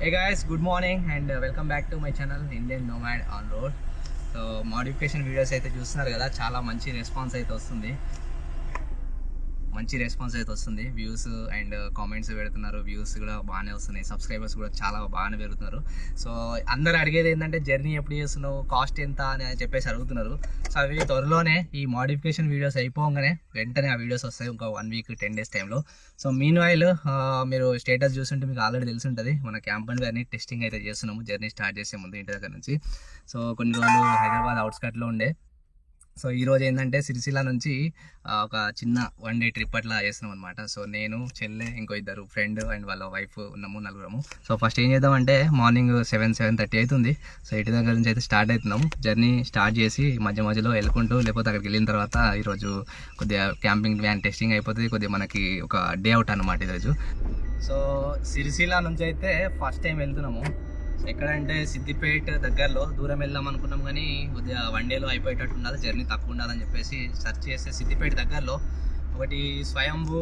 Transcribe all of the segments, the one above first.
Hey guys, good morning and welcome back to my channel Indian Nomad on Road. So modification videos అయితే చూస్తున్నారు కదా, చాలా మంచి response అయితే వస్తుంది. వ్యూస్ అండ్ కామెంట్స్ పెడుతున్నారు, వ్యూస్ కూడా బాగానే వస్తున్నాయి, సబ్స్క్రైబర్స్ కూడా చాలా బాగానే పెరుగుతున్నారు. సో అందరు అడిగేది ఏంటంటే జర్నీ ఎప్పుడు చేస్తున్నావు, కాస్ట్ ఎంత అని చెప్పేసి అడుగుతున్నారు. సో అవి త్వరలోనే ఈ మోడిఫికేషన్ వీడియోస్ అయిపోగానే వెంటనే ఆ వీడియోస్ వస్తాయి, ఒక 1 వీక్ 10 డేస్ టైంలో. సో మీన్ వైల్ మీరు స్టేటస్ చూస్తుంటే మీకు ఆల్రెడీ తెలిసి ఉంటుంది, మన క్యాంప్ అండ్ అన్ని టెస్టింగ్ అయితే చేస్తున్నాము జర్నీ స్టార్ట్ చేసే ముందు ఇంటి దగ్గర నుంచి. సో కొన్ని రోజులు హైదరాబాద్ అవుట్స్కట్లో ఉండే. సో ఈరోజు ఏంటంటే సిరిసిల్ల నుంచి ఒక చిన్న 1 డే ట్రిప్ అట్లా చేస్తున్నాం అనమాట. సో నేను, చెల్లె, ఇంకో 2 ఫ్రెండ్ అండ్ వాళ్ళ వైఫ్ ఉన్నాము, 4 సో ఫస్ట్ ఏం చేద్దామంటే మార్నింగ్ 7-7:30 అవుతుంది. సో ఇంటి దగ్గర నుంచి అయితే స్టార్ట్ అవుతున్నాము. జర్నీ స్టార్ట్ చేసి మధ్యలో వెళ్ళుకుంటూ, లేకపోతే అక్కడికి వెళ్ళిన తర్వాత ఈరోజు కొద్దిగా క్యాంపింగ్ వ్యాన్ టెస్టింగ్ అయిపోతుంది, కొద్దిగా మనకి ఒక డే అవుట్ అనమాట ఈరోజు. సో సిరిసిల్ల నుంచి అయితే ఫస్ట్ టైం వెళ్తున్నాము. ఎక్కడంటే సిద్దిపేట దగ్గరలో, దూరం వెళ్దాం అనుకున్నాం కానీ కొద్దిగా 1 డేలో అయిపోయేటట్టు ఉండాలి, జర్నీ తక్కువ ఉండాలని చెప్పేసి సెర్చ్ చేస్తే సిద్దిపేట దగ్గరలో ఒకటి స్వయంభూ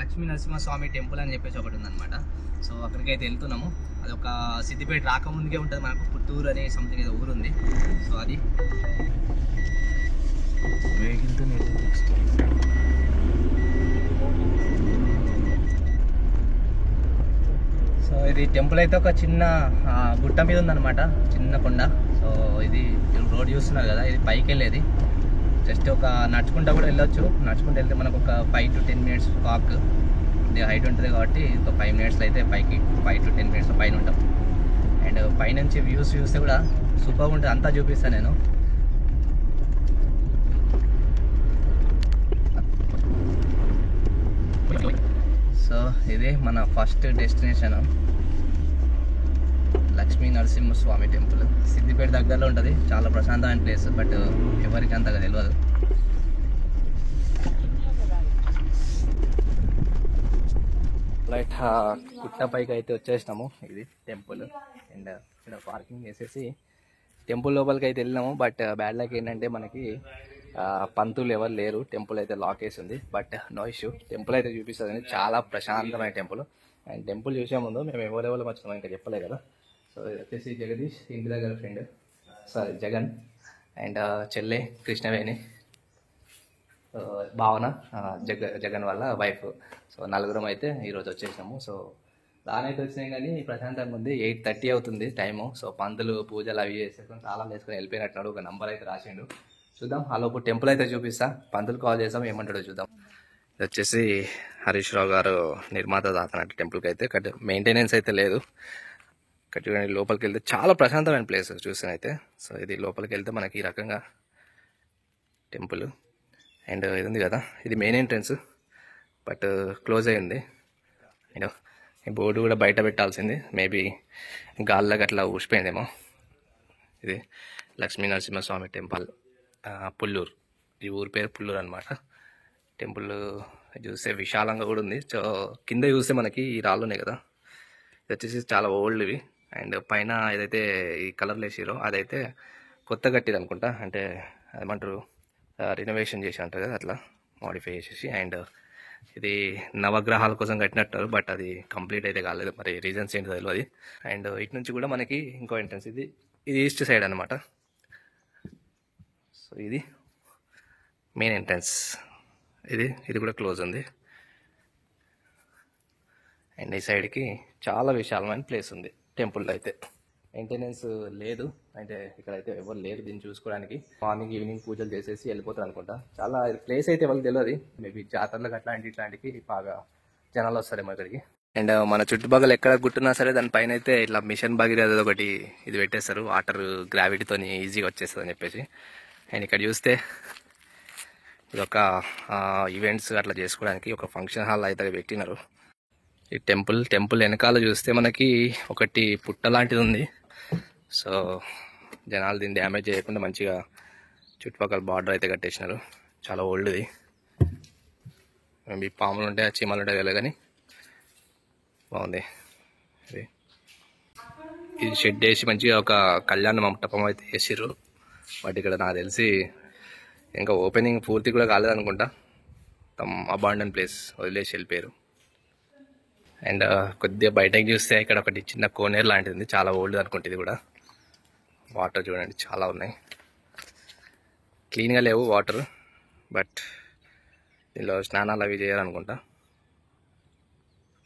లక్ష్మీ నరసింహస్వామి టెంపుల్ అని చెప్పేసి ఒకటి ఉందన్నమాట. సో అక్కడికైతే వెళ్తున్నాము. అది ఒక సిద్దిపేట రాకముందుకే ఉంటుంది మనకు, పుత్తూరు అనే సంథింగ్ ఏదో ఊరు ఉంది. సో అది సో ఇది టెంపుల్ అయితే ఒక చిన్న గుట్ట మీద ఉందన్నమాట, చిన్న కొండ. సో ఇది రోడ్ చూస్తున్నారు కదా, ఇది పైకి వెళ్ళేది. జస్ట్ ఒక నడుచుకుంటా కూడా వెళ్ళొచ్చు. నడుచుకుంటూ వెళ్తే మనకు ఒక 5 to 10 minutes వాక్. ఇది హైట్ ఉంటుంది కాబట్టి ఒక 5 minutes అయితే పైకి, 5 to 10 minutes పైన ఉంటాం. అండ్ పైనుంచి వ్యూస్ చూస్తే కూడా సూపర్గా ఉంటుంది, అంతా చూపిస్తాను నేను. సో ఇది మన first destination, Lakshmi Narasimhaswamy temple. Siddipet దగ్గరలో ఉంటుంది, చాలా ప్రశాంతమైన ప్లేస్, బట్ ఎవరికి అంతగా తెలియదు. రైట్, గుట్ట పైకి అయితే వచ్చేసినాము. ఇది టెంపుల్. అండ్ ఇక్కడ పార్కింగ్ చేసేసి టెంపుల్ లోపలికి అయితే వెళ్ళినాము. బట్ బ్యాడ్ లక్ ఏంటంటే మనకి పంతులు ఎవరు లేరు, టెంపుల్ అయితే లాక్ వేసి ఉంది. బట్ నో ఇష్యూ, టెంపుల్ అయితే చూపిస్తుంది. చాలా ప్రశాంతమైన టెంపుల్. అండ్ టెంపుల్ చూసే ముందు మేము ఎవరెవరు వచ్చినామో ఇంకా చెప్పలే కదా. సో ఇది వచ్చేసి జగదీష్, ఇంటి దగ్గర ఫ్రెండ్, జగన్, అండ్ చెల్లె కృష్ణవేణి, భావన, జగన్ వాళ్ళ వైఫ్. సో 4 అయితే ఈరోజు వచ్చేసినాము. సో దానైతే వచ్చినాయి కానీ ప్రశాంతంగా ఉంది. 8:30 అవుతుంది టైము. సో పంతులు పూజలు అవి చేసేసుకొని తాళం వేసుకొని వెళ్ళిపోయినట్టున్నాడు. ఒక నంబర్ అయితే రాసిండు, చూద్దాం. ఆలోపు టెంపుల్ అయితే చూపిస్తా, పంతులు కాల్ చేస్తాం, ఏమంటాడో చూద్దాం. ఇది వచ్చేసి హరీష్ రావు గారు నిర్మాత దాతనట్టు టెంపుల్కి అయితే. మెయింటెనెన్స్ అయితే లేదు. కట్టుకొని లోపలికి వెళ్తే చాలా ప్రశాంతమైన ప్లేస్ చూసానైతే. సో ఇది లోపలికి వెళ్తే మనకి ఈ రకంగా టెంపుల్. అండ్ ఇది ఉంది కదా, ఇది మెయిన్ ఎంట్రన్స్, బట్ క్లోజ్ అయ్యింది. అండ్ ఈ బోర్డు కూడా బయట పెట్టాల్సింది, మేబీ గాల్లోకి అట్లా ఊసిపోయిందేమో. ఇది లక్ష్మీ నరసింహస్వామి టెంపుల్, పుల్లూరు. ఈ ఊరి పేరు పుల్లూరు అనమాట. టెంపుల్ చూస్తే విశాలంగా కూడా ఉంది. సో కింద చూస్తే మనకి ఈ రాళ్ళు ఉన్నాయి కదా, ఇది వచ్చేసి చాలా ఓల్డ్ ఇవి. అండ్ పైన ఏదైతే ఈ కలర్లు వేసారో అదైతే కొత్త కట్టిది అనుకుంటా, అంటే ఏమంటారు రినోవేషన్ చేసి అంటారు కదా, అట్లా మోడిఫై చేసేసి. అండ్ ఇది నవగ్రహాల కోసం కట్టినట్టు, బట్ అది కంప్లీట్ అయితే కాలేదు, మరి రీజన్స్ ఏంటో తెలియదు. అండ్ ఇటు నుంచి కూడా మనకి ఇంకో ఎంట్రన్స్, ఇది ఈస్ట్ సైడ్ అనమాట. సో ఇది మెయిన్ ఎంట్రన్స్, ఇది కూడా క్లోజ్ ఉంది. అండ్ ఈ సైడ్కి చాలా విశాలమైన ప్లేస్ ఉంది. టెంపుల్లో అయితే మెయింటెనెన్స్ లేదు, అంటే ఇక్కడైతే ఎవరు లేరు దీన్ని చూసుకోవడానికి. మార్నింగ్ ఈవినింగ్ పూజలు చేసేసి వెళ్ళిపోతారు అనుకుంటా. చాలా ప్లేస్ అయితే ఎవరికి తెలియదు, మేబీ జాతరలకు ఇట్లాంటికి బాగా జనాలు వస్తారేమో ఇక్కడికి. అండ్ మన చుట్టుపక్కల ఎక్కడ గుట్టున్నా సరే దానిపైన అయితే ఇట్లా మిషన్ భగీరథ ఒకటి ఇది పెట్టేస్తారు, వాటర్ గ్రావిటీతో ఈజీగా వచ్చేస్తుంది అని చెప్పేసి. అండ్ ఇక్కడ చూస్తే ఇది ఒక ఈవెంట్స్ అట్లా చేసుకోవడానికి ఒక ఫంక్షన్ హాల్ అయితే పెట్టినారు. ఈ టెంపుల్ వెనకాల చూస్తే మనకి ఒకటి పుట్ట లాంటిది ఉంది. సో జనాలు దీన్ని డ్యామేజ్ చేయకుండా మంచిగా చుట్టుపక్కల బార్డర్ అయితే కట్టేసినారు. చాలా ఓల్డ్ది, మేబీ పాములు ఉంటాయి, చీమలు ఉంటాయి తెలియదు కానీ బాగుంది. ఇది షెడ్ వేసి మంచిగా ఒక కళ్యాణ మంటపం అయితే వేసిర్రు. బట్ ఇక్కడ నాకు తెలిసి ఇంకా ఓపెనింగ్ పూర్తి కూడా కాలేదనుకుంటా, అబాండన్ ప్లేస్ వదిలేసి వెళ్ళిపోయారు. అండ్ కొద్దిగా బయటకు చూస్తే ఇక్కడ ఒకటి చిన్న కోనేరు లాంటిది ఉంది, చాలా ఓల్డ్ అనుకుంటే ఇది కూడా. వాటర్ చూడండి చాలా ఉన్నాయి, క్లీన్గా లేవు వాటర్, బట్ దీనిలో స్నానాలు అవి చేయాలనుకుంటా.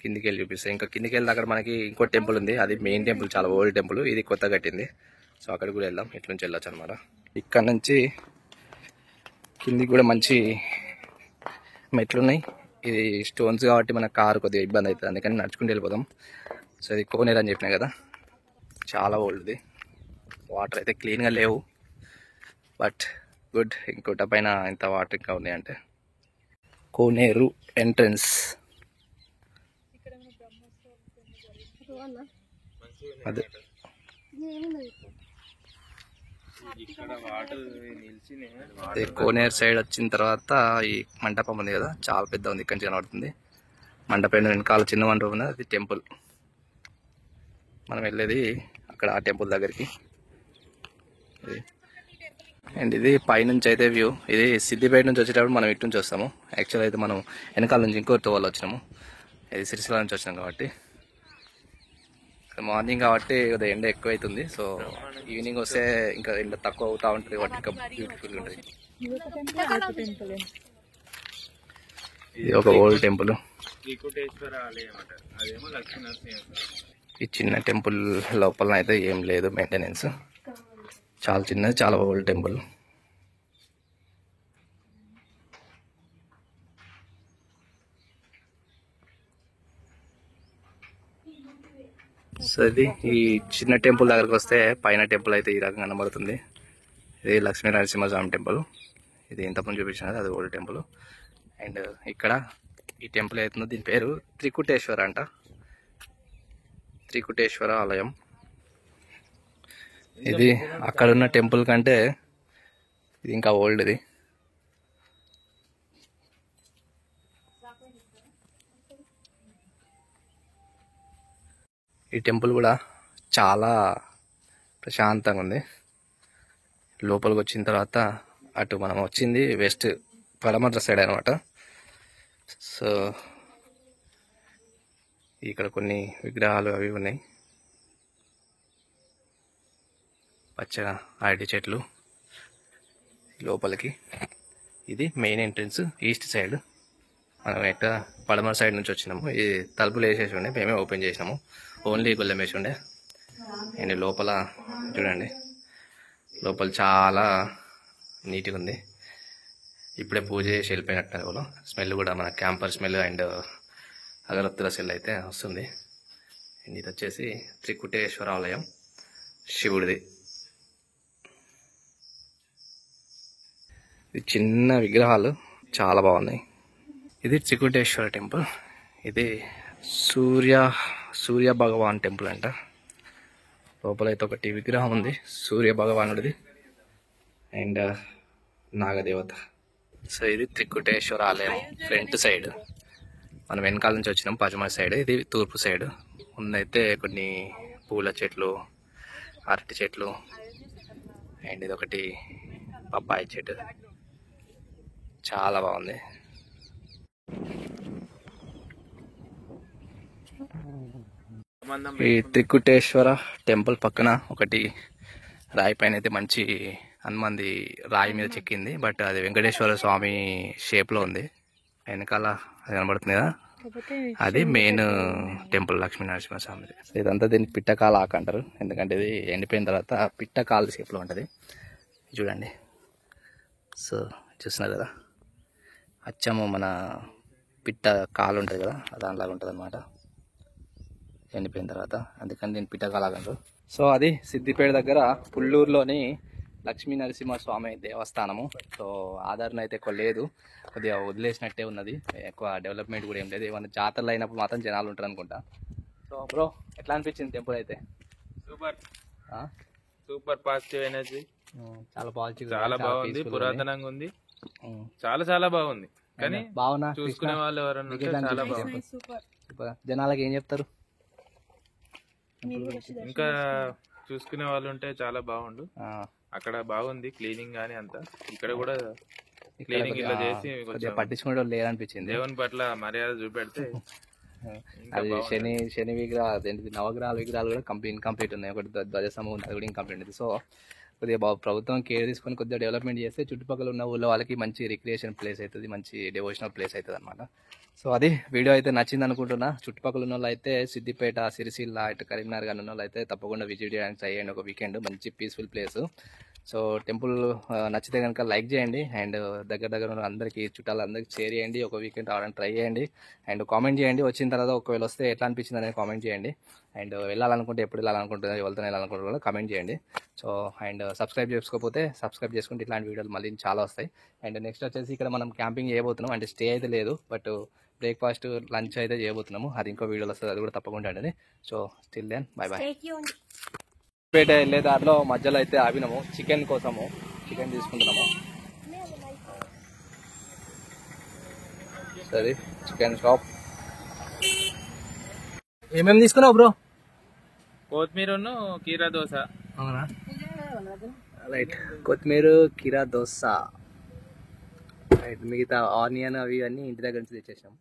కిందికి వెళ్ళి చూపిస్తాయి. ఇంకా కిందికి వెళ్తే అక్కడ మనకి ఇంకో టెంపుల్ ఉంది, అది మెయిన్ టెంపుల్, చాలా ఓల్డ్ టెంపుల్, ఇది కొత్త కట్టింది. సో అక్కడికి కూడా వెళ్దాం, ఇట్ల నుంచి వెళ్ళొచ్చు అనమాట. ఇక్కడ నుంచి కిందికి కూడా మంచి మెట్లున్నాయి. ఇది స్టోన్స్ కాబట్టి మన కారు కొద్దిగా ఇబ్బంది అవుతుంది, అందుకని నడుచుకుంటూ వెళ్ళిపోదాం. సో ఇది కోనేరు అని చెప్పినా కదా, చాలా ఓల్డ్ది. వాటర్ అయితే క్లీన్గా లేవు, బట్ గుడ్. ఇంకోట పైన ఇంత వాటర్ ఇంకా ఉన్నాయంటే. కోనేరు ఎంట్రన్స్ అదే. కోనేరు సైడ్ వచ్చిన తర్వాత ఈ మంటపం ఉంది కదా, చాలా పెద్ద ఉంది, ఇక్కడి నుంచి కనబడుతుంది. మండపం వెనకాల చిన్న మండపం ఉంది, అది టెంపుల్. మనం వెళ్ళేది అక్కడ ఆ టెంపుల్ దగ్గరికి. అండ్ ఇది పైనుంచి అయితే వ్యూ. ఇది సిద్దిపేట నుంచి వచ్చేటప్పుడు మనం ఇటు నుంచి వస్తాము. యాక్చువల్ అయితే మనం వెనకాల నుంచి ఇంకో తోవలో వచ్చినాము, ఇది సిరిసిల్ల నుంచి వచ్చినాం కాబట్టి. మార్నింగ్ కాబట్టి కొద్దిగా ఎండ ఎక్కువ అవుతుంది, సో ఈవినింగ్ వస్తే ఇంకా ఎండ తక్కువ అవుతా ఉంటుంది కాబట్టి ఇంకా బ్యూటిఫుల్గా ఉంటుంది. ఇది ఒక ఓల్డ్ టెంపుల్. ఈ చిన్న టెంపుల్ లోపల అయితే ఏం లేదు మెయింటెనెన్స్, చాలా చిన్నది, చాలా ఓల్డ్ టెంపుల్. సో ఇది ఈ చిన్న టెంపుల్ దగ్గరకు వస్తే పైన టెంపుల్ అయితే ఈ రకంగా కనబడుతుంది. ఇది లక్ష్మీ నరసింహస్వామి టెంపుల్, ఇది ఇంతకుముందు చూపించినది, అది ఓల్డ్ టెంపుల్. అండ్ ఇక్కడ ఈ టెంపుల్ అవుతుందో దీని పేరు త్రికుటేశ్వర అంట, త్రికుటేశ్వర ఆలయం. ఇది అక్కడున్న టెంపుల్ కంటే ఇది ఇంకా ఓల్డ్ది. ఈ టెంపుల్ కూడా చాలా ప్రశాంతంగా ఉంది. లోపలికి వచ్చిన తర్వాత అటు మనం వచ్చింది వెస్ట్ పడమర సైడ్ అనమాట. సో ఇక్కడ కొన్ని విగ్రహాలు అవి ఉన్నాయి, పచ్చగా అరటి చెట్లు లోపలికి. ఇది మెయిన్ ఎంట్రన్స్ ఈస్ట్ సైడ్. మనం ఎక్కడ పడమర సైడ్ నుంచి వచ్చినాము. ఈ తలుపులు వేసేసి ఉండే, మేమే ఓపెన్ చేసినాము, ఓన్లీ గొల్లెం వేసి ఉండే. అండ్ లోపల చూడండి, లోపల చాలా నీట్గా ఉంది. ఇప్పుడే పూజ చేసి వెళ్ళిపోయినట్టు. స్మెల్ కూడా మన క్యాంపర్ స్మెల్ అండ్ అగరత్తుల స్మెల్ అయితే వస్తుంది. అండ్ ఇది వచ్చేసి త్రికుటేశ్వర ఆలయం, శివుడిది. ఇది చిన్న విగ్రహాలు చాలా బాగున్నాయి. ఇది త్రికుటేశ్వర టెంపుల్. ఇది సూర్య భగవాన్ టెంపుల్ అంట. లోపలైతే ఒకటి విగ్రహం ఉంది సూర్య భగవానుడిది అండ్ నాగదేవత. సో ఇది త్రికుటేశ్వర ఆలయం ఫ్రంట్ సైడ్. మనం వెనకాల నుంచి వచ్చినాం పశ్చిమ సైడ్, ఇది తూర్పు సైడ్. ముందైతే కొన్ని పూల చెట్లు, అరటి చెట్లు, అండ్ ఇది ఒకటి పప్పాయి చెట్టు, చాలా బాగుంది. ఈ త్రికుటేశ్వర టెంపుల్ పక్కన ఒకటి రాయి పైన అయితే మంచి హనుమంది రాయి మీద చెక్కింది, బట్ అది వెంకటేశ్వర స్వామి షేప్లో ఉంది. వెనకాల అది కనబడుతుంది కదా, అది మెయిన్ టెంపుల్ లక్ష్మీ నరసింహస్వామి. ఇదంతా దీన్ని పిట్టకాల ఆకు అంటారు, ఎందుకంటే ఇది ఎండిపోయిన తర్వాత పిట్టకాల షేప్లో ఉంటుంది. చూడండి, సో చూస్తున్నారు కదా, అచ్చము మన పిట్ట కాలు ఉంటుంది కదా, దానిలాగా ఉంటుంది అనమాట ఎండిపోయిన తర్వాత, అందుకని దీన్ని పిట్టకాల అంటారు. సో అది సిద్దిపేట దగ్గర పుల్లూరులోని లక్ష్మీ నరసింహస్వామి దేవస్థానము. సో ఆదరణ అయితే ఎక్కువ లేదు, కొద్దిగా వదిలేసినట్టే ఉన్నది, ఎక్కువ డెవలప్మెంట్ కూడా ఏం లేదు. ఏమన్నా జాతరలు అయినప్పుడు మాత్రం జనాలు ఉంటారు అనుకుంటా. సో బ్రో ఎట్లా అనిపించింది టెంపుల్ అయితే? సూపర్ సూపర్ పాజిటివ్ ఎనర్జీ, చాలా పాజిటివ్, చాలా బాగుంది, పురాతనంగా ఉంది, చాలా చాలా బాగుంది. కానీ బాగున్నా చూసుకునే వాళ్ళు ఎవరన్నా ఉంటే చాలా బాగుంది. జనాలకి ఏం చెప్తారు? ఇంకా చూసుకునే వాళ్ళు ఉంటే చాలా బాగుండు. అక్కడ బాగుంది క్లీనింగ్ గానీ అంతా, ఇక్కడ కూడా క్లీనింగ్ ఇలా చేసి పట్టించుకునే వాళ్ళు లేరనిపించింది. దేవుని పట్ల మర్యాద చూపెడితే అది శని విగ్రహాలు అదేంటిది నవగ్రహాల విగ్రహాలు కూడా ఇన్కంప్లీట్ ఉన్నాయి. ఒకటి ధ్వజస్తంభం ఉంది, అది కూడా ఇన్కంప్లీట్ ఉంది. సో కొద్దిగా ప్రభుత్వం కేర్ తీసుకొని కొద్దిగా డెవలప్మెంట్ చేస్తే చుట్టుపక్కల ఉన్న ఊళ్ళో వాళ్ళకి మంచి రిక్రియేషన్ ప్లేస్ అవుతుంది, మంచి డివోషనల్ ప్లేస్ అవుతుంది అనమాట. సో అది వీడియో అయితే నచ్చింది అనుకుంటున్నా. చుట్టుపక్కల ఉన్న వాళ్ళు అయితే సిద్దిపేట, సిరిసిల్ల, ఇటు కరీంనగర్ ఉన్న వాళ్ళు అయితే తప్పకుండా విజిట్ చేయడానికి ట్రై చేయండి ఒక వీకెండ్. మంచి పీస్ఫుల్ ప్లేస్. సో టెంపుల్ నచ్చితే కనుక లైక్ చేయండి అండ్ దగ్గర ఉన్న అందరికీ చుట్టాలందరికీ షేర్ చేయండి. ఒక వీకెండ్ రావడానికి ట్రై చేయండి అండ్ కామెంట్ చేయండి. వచ్చిన తర్వాత ఒకవేళ వస్తే ఎట్లా అనిపించింది అనేది కామెంట్ చేయండి. అండ్ వెళ్ళాలనుకుంటే ఎప్పుడు వెళ్ళాలనుకుంటున్నారు, ఎవరితో వెళ్ళాలనుకుంటున్నారు కూడా కామెంట్ చేయండి. సో అండ్ సబ్స్క్రైబ్ చేసుకోకపోతే సబ్స్క్రైబ్ చేసుకుంటే ఇట్లాంటి వీడియోలు మళ్ళీ చాలా వస్తాయి. అండ్ నెక్స్ట్ వచ్చేసి ఇక్కడ మనం క్యాంపింగ్ చేయబోతున్నాం. అంటే స్టే అయితే లేదు, బట్ బ్రేక్ఫాస్ట్ లంచ్ అయితే చేయబోతున్నాము. అది ఇంకో వీడియోలో వస్తుంది, అది కూడా తప్పకుండా అండి. So still then bye bye. పేట వెళ్ళే దారిలో మధ్యలో అయితే ఆగినాము చికెన్ కోసము. చికెన్ తీసుకుంటున్నాము. సరే చికెన్ షాప్. ఏమేమి తీసుకున్నావు బ్రో? కొత్తిమీరను కీరా దోశ. అవునా, రైట్. కొత్తిమీర కీరా దోశ రైట్. మిగతా ఆనియన్ అవి అన్నీ ఇంటి దగ్గర నుంచి తెచ్చేసాము.